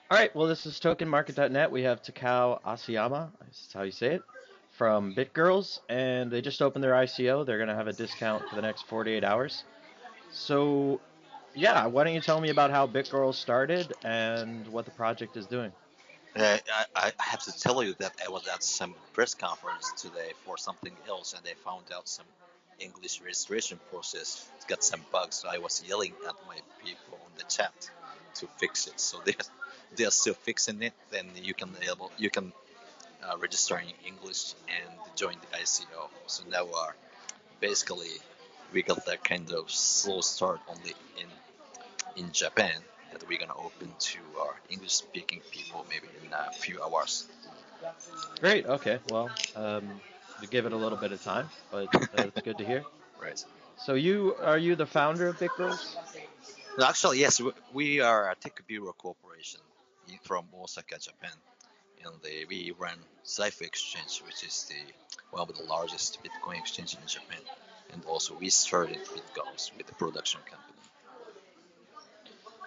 All right, well, this is tokenmarket.net. We have Takao Asayama, that's how you say it, from Bitgirls, and they just opened their ICO. They're going to have a discount for the next 48 hours. So, yeah, why don't you tell me about how Bitgirls started and what the project is doing? I have to tell you that I was at some press conference today for something else, and I found out some English registration process got some bugs. So I was yelling at my people on the chat to fix it. So they are still fixing it. Then you can register in English and join the ICO. So now basically we got that kind of slow start only in Japan that we're gonna open to our English speaking people maybe in a few hours. Great, okay, well, we give it a little bit of time, but it's good to hear. Right. So, are you the founder of Bitgirls? No, actually, yes, we are a tech bureau corporation from Osaka, Japan, and we run Zaif Exchange, which is the one of the largest Bitcoin exchange in Japan. And also, we started Bitgirls with the production company.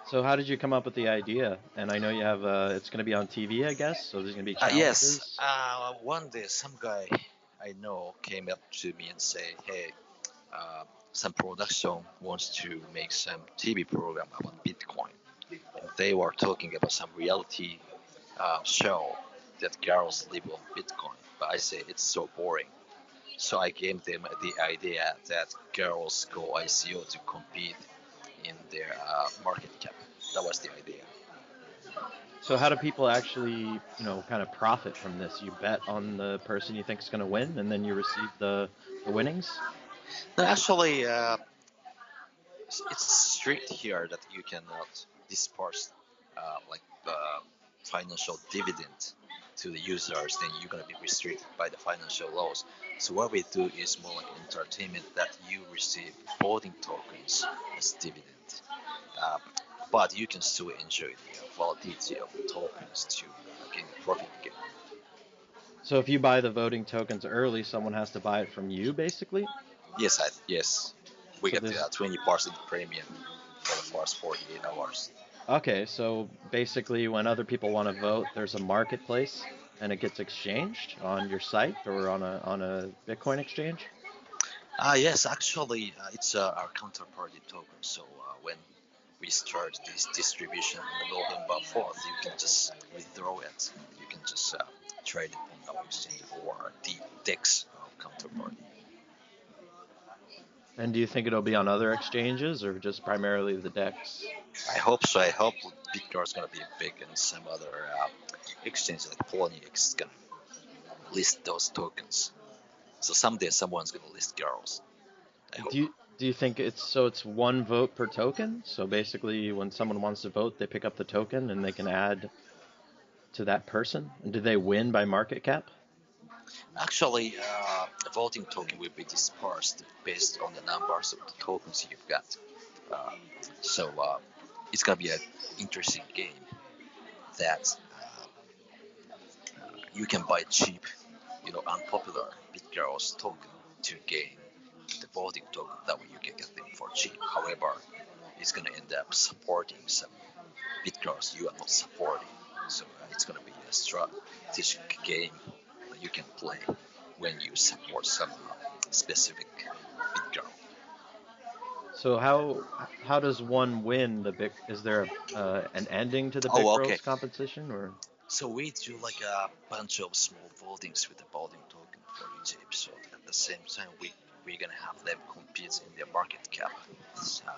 So, how did you come up with the idea? And I know you have, it's going to be on TV, I guess, so there's going to be Yes, challenges. one day some guy I know came up to me and say, "Hey, uh, some production wants to make some TV program about Bitcoin." And they were talking about some reality show that girls live on Bitcoin. But I say it's so boring. So I gave them the idea that girls go ICO to compete in their market cap. That was the idea. So how do people actually, kind of profit from this? You bet on the person you think is going to win, and then you receive the winnings. And actually, it's strict here that you cannot disperse like financial dividend to the users. Then you're gonna be restricted by the financial laws. So what we do is more like entertainment that you receive voting tokens as dividend. Uh, but you can still enjoy the volatility of the tokens to gain profit again. So if you buy the voting tokens early, someone has to buy it from you, basically. Yes, we So get the this, 20% premium for the first 48 hours. okay, so basically when other people want to vote, there's a marketplace and it gets exchanged on your site or on a Bitcoin exchange. Yes, actually, it's our counterparty token. So when we start this distribution on November 4th, you can just withdraw it. You can just trade it on our exchange or the DEX counterparty. And do you think it'll be on other exchanges or just primarily the DEX? I hope so. I hope Bitcoin is going to be big and some other exchange like Poloniex is going to list those tokens. So someday someone's going to list girls. I hope. Do you think it's one vote per token? So basically, when someone wants to vote, they pick up the token and they can add to that person. And do they win by market cap? Actually, a voting token will be dispersed based on the numbers of the tokens you've got. Uh, so it's gonna be an interesting game that you can buy cheap, unpopular BitGirls token to gain the voting token. That way you can get them for cheap. However, it's gonna end up supporting some BitGirls you are not supporting. So it's gonna be a strategic game that you can play when you support some specific BitGirl. So how does one win the big? Is there an ending to the Big Oh, okay. Girls competition or? So we do like a bunch of small votings with the voting token for each episode. At the same time, we're gonna have them compete in their market cap. Uh,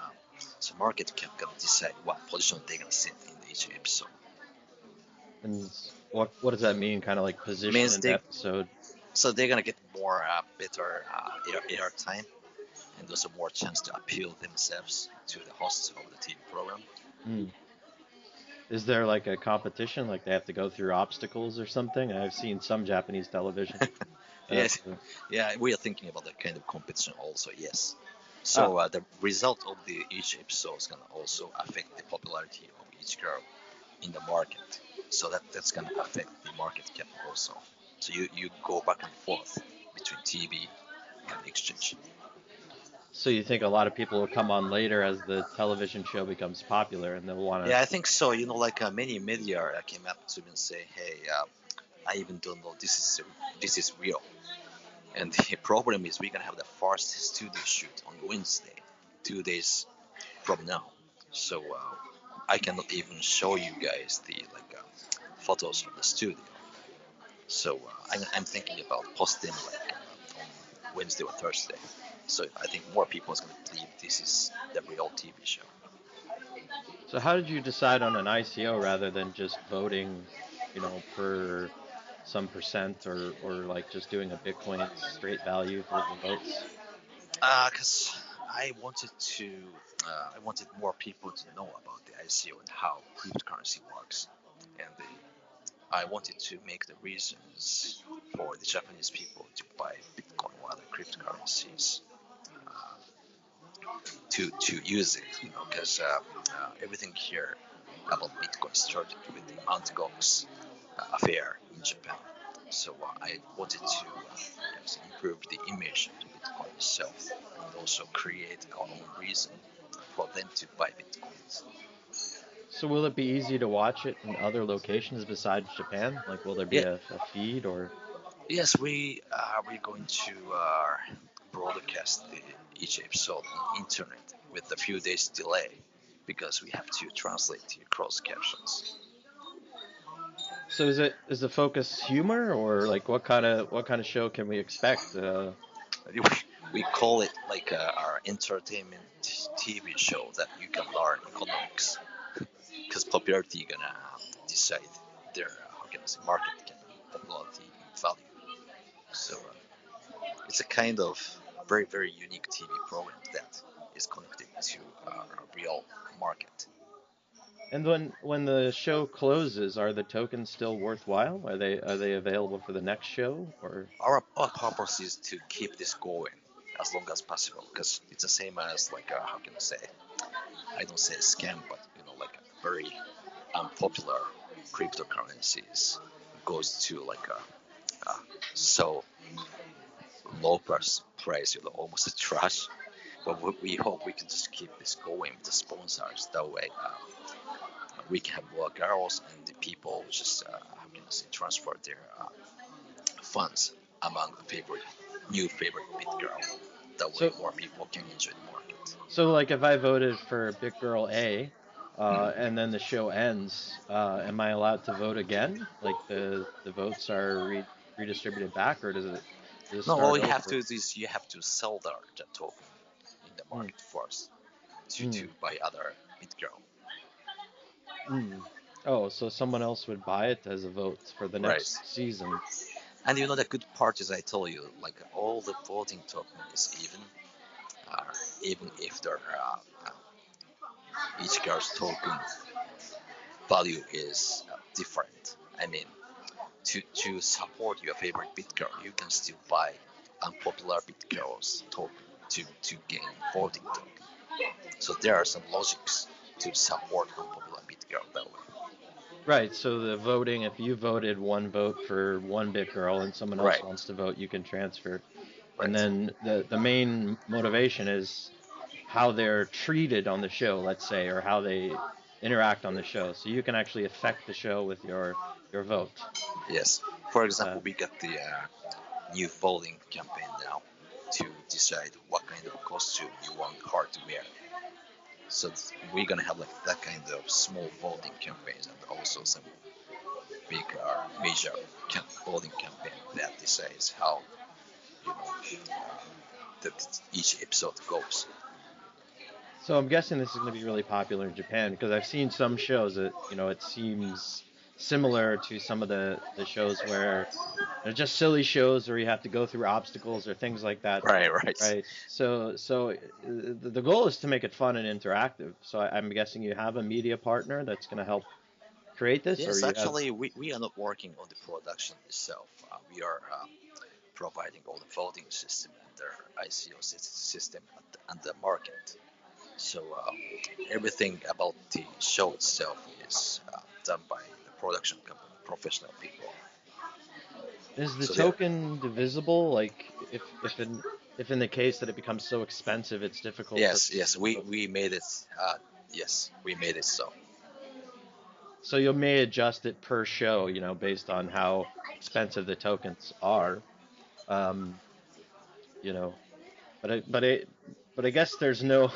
so market cap gonna decide what position they're gonna sit in each episode. And what does that mean? Kind of like position Means in the they episode. so they're gonna get more better air time and also more chance to appeal themselves to the hosts of the TV program. Hmm. Is there like a competition? Like they have to go through obstacles or something? I've seen some Japanese television. Uh, Yes, yeah, we are thinking about that kind of competition also. Yes. ah, So the result of the each episode is gonna also affect the popularity of each girl in the market. So that's gonna affect the market cap also. So you go back and forth between TV and exchange. So you think a lot of people will come on later as the television show becomes popular, and they'll want to. Yeah, I think so. Like many media came up to me and say, "Hey, I even don't know this is real." And the problem is we're gonna have the first studio shoot on Wednesday, 2 days from now. So I cannot even show you guys the photos from the studio. So I'm thinking about posting on Wednesday or Thursday. So I think more people is going to believe this is the real TV show. So how did you decide on an ICO rather than just voting, per some percent or like just doing a Bitcoin straight value for the votes? Because I wanted more people to know about the ICO and how cryptocurrency works, and I wanted to make the reasons for the Japanese people to buy Bitcoin or other cryptocurrencies uh, to use it, because everything here about Bitcoin started with the Mt. Gox affair in Japan. So I wanted to improve the image of the Bitcoin itself and also create our own reason for them to buy Bitcoins. So will it be easy to watch it in other locations besides Japan? Like, will there be Yeah, a feed or? yes, we're going to broadcast each episode on internet with a few days delay because we have to translate to cross captions. So is the focus humor or like what kind of show can we expect? We call it like our entertainment TV show that you can learn economics because popularity gonna decide their how can I say market can popularity value. So it's a kind of very unique TV program that is connected to a real market. And when the show closes, are the tokens still worthwhile? Are they available for the next show or? Our purpose is to keep this going as long as possible because it's the same as like how can I say I don't say scam but like a very unpopular cryptocurrencies goes to like a so low price, almost a trash. But we hope we can just keep this going with the sponsors. That way, we can have more girls and the people just how can I say transfer their funds among the favorite bit girl. That way, So more people can enjoy the market. so like if I voted for Big Girl A, Mm. and then the show ends, am I allowed to vote again? Like the votes are redistributed back, or does it No, all start you have to over? do is you have to sell the token in the Mm, market first to mm, buy other bit girl. mm. Oh, so someone else would buy it as a vote for the Right. next season. And the good part is I told you, like all the voting token is uh, even if their each girl's token value is different. I mean, to support your favorite bit girl, you can still buy unpopular bit girls token to gain voting token. So there are some logics to support unpopular bit girl that way. Right, so the voting, if you voted one vote for one bit girl and someone else Right, wants to vote, you can transfer. And right. then the main motivation is how they're treated on the show, let's say, or how they interact on the show. So you can actually affect the show with your vote. Yes. For Uh, example, we got the new voting campaign now to decide what kind of costume you want her to wear. So we're gonna have like that kind of small voting campaigns and also some big major voting campaign that decides how that each episode goes. so I'm guessing this is going to be really popular in Japan because I've seen some shows that, it seems similar to some of the shows where they're just silly shows where you have to go through obstacles or things like that, Right, right. right? So the goal is to make it fun and interactive. So I'm guessing you have a media partner that's going to help create this, or Yes, you have. actually, we are not working on the production itself. We are providing all the voting system and their ICO system and the market. So everything about the show itself is done by the production company, professional people. Is the So they are token divisible? Like if if in the case that it becomes so expensive, it's difficult to. Yes, we made it. Yes, we made it so. So you may adjust it per show, based on how expensive the tokens are. Um, you know, but I guess there's no.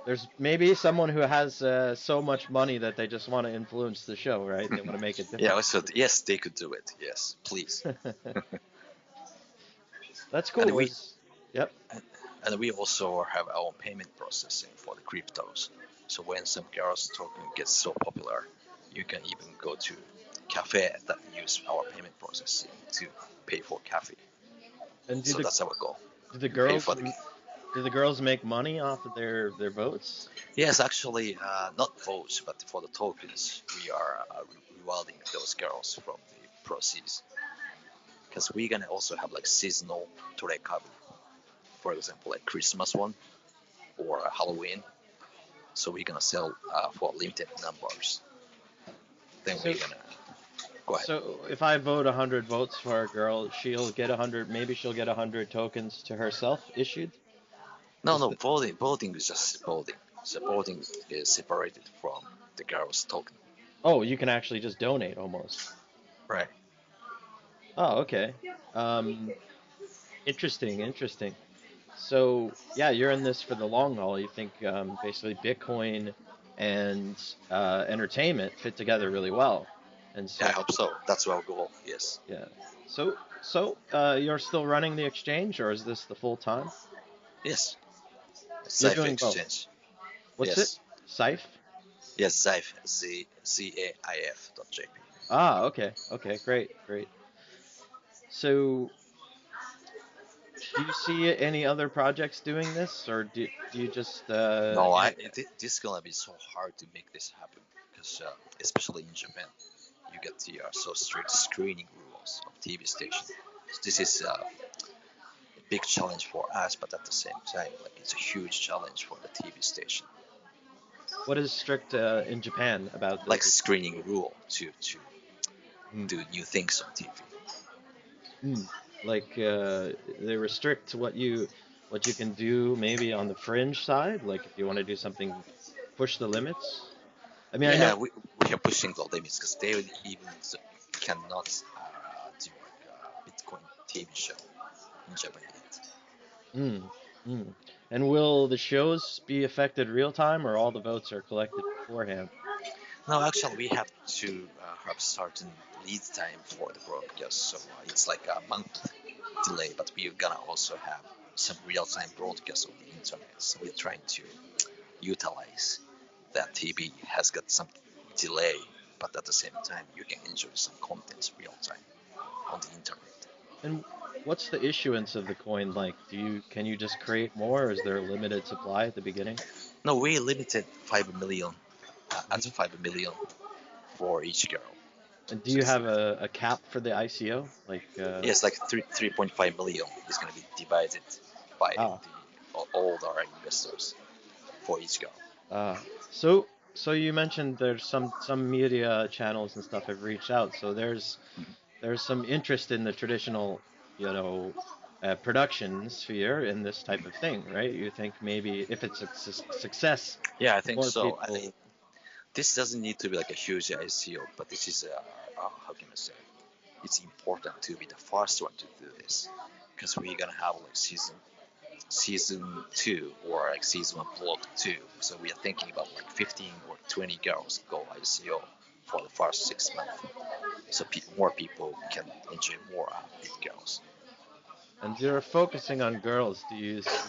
There's maybe someone who has so much money that they just want to influence the show, right? They want to make it Yeah, difficult. so yes, they could do it. Yes, please. That's And cool. Yep. and we also have our own payment processing for the cryptos. So when some girls token gets so popular, you can even go to cafe that use our payment processing to pay for cafe. And So that's our goal. do the Pay girls for the do the girls make money off of their votes? Yes, actually, not votes, but for the tokens, we are rewarding those girls from the proceeds. Because we're gonna also have like seasonal trade cover, for example, like Christmas one or Halloween. So we're gonna sell for limited numbers. Then we're So gonna go ahead. so if I vote 100 votes for a girl, she'll get 100. Maybe she'll get 100 tokens to herself issued. No, Is no, the voting is just voting. So voting is separated from the girls' token. Oh, you can actually just donate almost. Right. Oh, okay. Um, interesting. So yeah, you're in this for the long haul. You think basically Bitcoin and entertainment fit together really well, and Yeah, I so hope so. That's our goal. Yes. yeah. You're still running the exchange, or is this the full time? Yes. You're Zaif doing both. exchange. What's it? Yes. Saif? Yes, Zaif. zaif.jp. Ah, okay, great. So do you see any other projects doing this, or do you just No, this is gonna be so hard to make this happen because especially in Japan, you get the so strict screening rules of TV station. So this is a big challenge for us, but at the same time, like it's a huge challenge for the TV station. what is strict in Japan about Like the? screening rule to Hmm. do new things on TV. Mm. Like they restrict what you can do maybe on the fringe side, like if you want to do something, push the limits. I mean, I know. Yeah, we are pushing the limits because they even cannot do like a Bitcoin TV show in Japan yet. Mm, mm. And will the shows be affected real time, or all the votes are collected beforehand? No, actually, we have to have certain lead time for the broadcast, so it's like a month delay. But we're gonna also have some real-time broadcast on the internet. So we're trying to utilize that TV has got some delay, but at the same time, you can enjoy some content real time on the internet. And what's the issuance of the coin like? Can you just create more, or is there a limited supply at the beginning? No, we limited 5 million at Hmm. 5 million for each girl. And do So you it's have a cap for the ICO? Like, yes, like 3.5 million is going to be divided by ah, all our investors for each girl. so you mentioned there's some media channels and stuff have reached out. So there's some interest in the traditional, production sphere in this type of thing, right? You think maybe if it's a success, Yeah, I think more so. people. This doesn't need to be like a huge ICO, but this is how can I say? It's important to be the first one to do this because we're gonna have like season 2 or like season 1 block 2. So we are thinking about like 15 or 20 girls go ICO for the first 6 months, so more people can enjoy more big girls. And you're focusing on girls.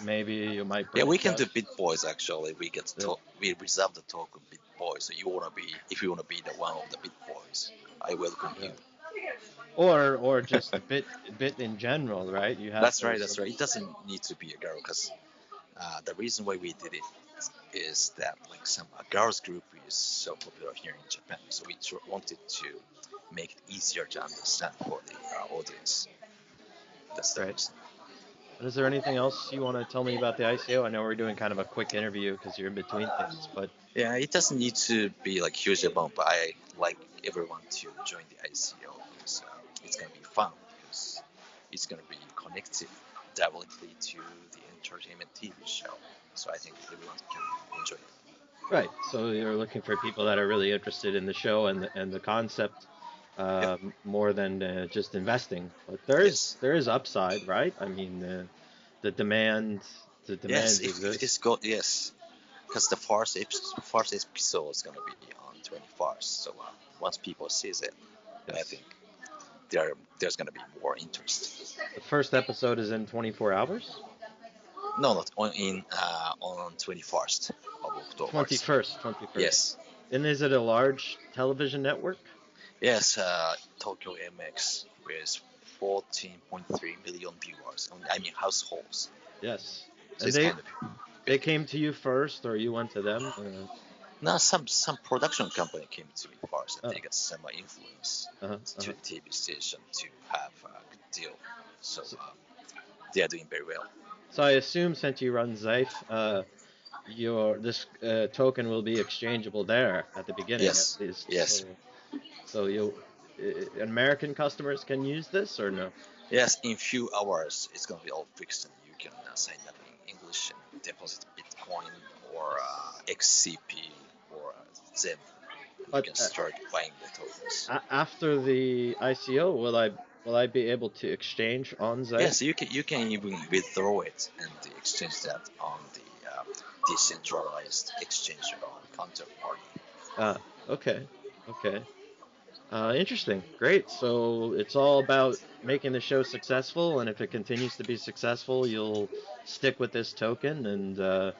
Maybe you might Yeah, we branch can out? do bit boys actually. We reserve the talk of bit boys. So you wanna be if you wanna be the one of the bit boys, I welcome Yeah. you. Or just bit in general, right? You have That's right. those. That's right. It doesn't need to be a girl because the reason why we did it is that like some a girls group is so popular here in Japan. So we wanted to make it easier to understand for the audience. That's the Right. reason. And is there anything else you want to tell me about the ICO? I know we're doing kind of a quick interview because you're in between things, but Yeah, it doesn't need to be like huge amount, but I like everyone to join the ICO because it's gonna be fun because it's going to be connected directly to the entertainment TV show. So I think everyone can enjoy it. Right. So you're looking for people that are really interested in the show and the concept, Yep. more than just investing. But there is Yes. there is upside, right? I mean, the demand the Yes. demand If it's exists. good, yes. Because the first episode is going to be on 21st. So once people sees it, I Yes. think there's going to be more interest. The first episode is in 24 hours. No, not on 21st of October. 21st, 21st. Yes. And is it a large television network? Yes, Tokyo MX with 14.3 million viewers. I mean households. Yes. So And it's they kind of they big. came to you first, or you went to them? Now some production company came to me first, and Uh, they got some influence uh-huh, to uh-huh. the TV station to have a good deal. So So, they are doing very well. so I assume since you run Zaif, your this token will be exchangeable there at the beginning at Yes, least. yes, So American customers can use this or no? yes. In few hours, it's gonna be all fixed, and you can sign up in English and deposit Bitcoin or Yes. XCP or Zen. You But can start buying the tokens. after the ICO, will I be able to exchange on Zaif? Yes, you can even withdraw it and exchange that on the decentralized exchange or counterparty. Okay, okay. Interesting. Great. So it's all about making the show successful, and if it continues to be successful, you'll stick with this token, and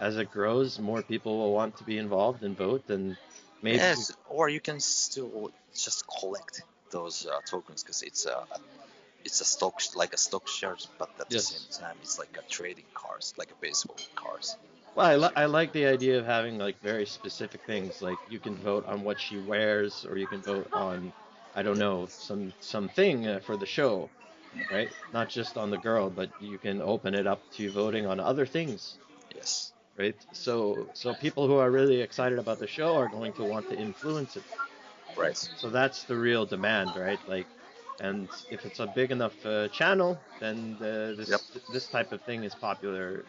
as it grows, more people will want to be involved and vote, and maybe Yes, or you can still just collect those tokens because it's a stock like a stock shares, but at the same yes. time it's like a trading cards, like a baseball cards. Well, So I like the idea of having like very specific things, like you can vote on what she wears, or you can vote on, I don't yep, know, something for the show, right? Not just on the girl, but you can open it up to voting on other things, yes, right? So people who are really excited about the show are going to want to influence it. right, So that's the real demand, right? Like, and if it's a big enough channel, then yep. this type of thing is popular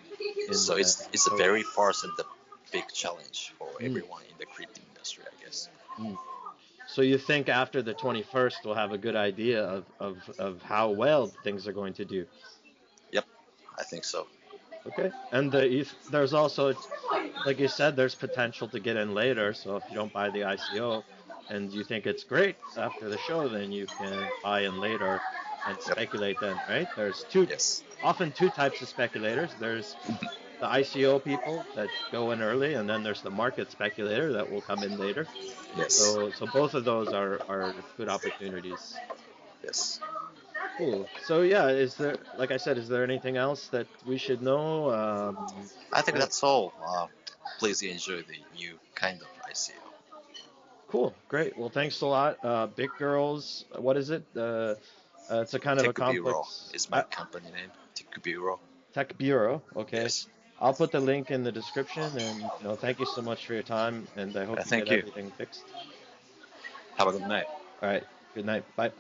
So in it's a total. very fast and the big challenge for Mm, everyone in the crypto industry, I guess. mm. So you think after the 21st we'll have a good idea of how well things are going to do? Yep, I think so. Okay. And there's also, like you said, there's potential to get in later. So if you don't buy the ICO and you think it's great after the show, then you can buy in later and Yep, speculate then, right? yes, Often two types of speculators. There's the ICO people that go in early, and then there's the market speculator that will come in later. yes, So both of those are good opportunities. yes. Cool. So yeah, like I said, is there anything else that we should know? I think Uh, that's all. Please enjoy the new kind of ICO. Cool, great. Well, thanks a lot. Big Girls, what is it? It's a kind of a Tech Bureau complex is my company name. Tech Bureau. tech bureau. Okay, Yes. I'll put the link in the description, and thank you so much for your time, and I hope you get Thank you. everything fixed. Have a good night. All right, good night. Bye.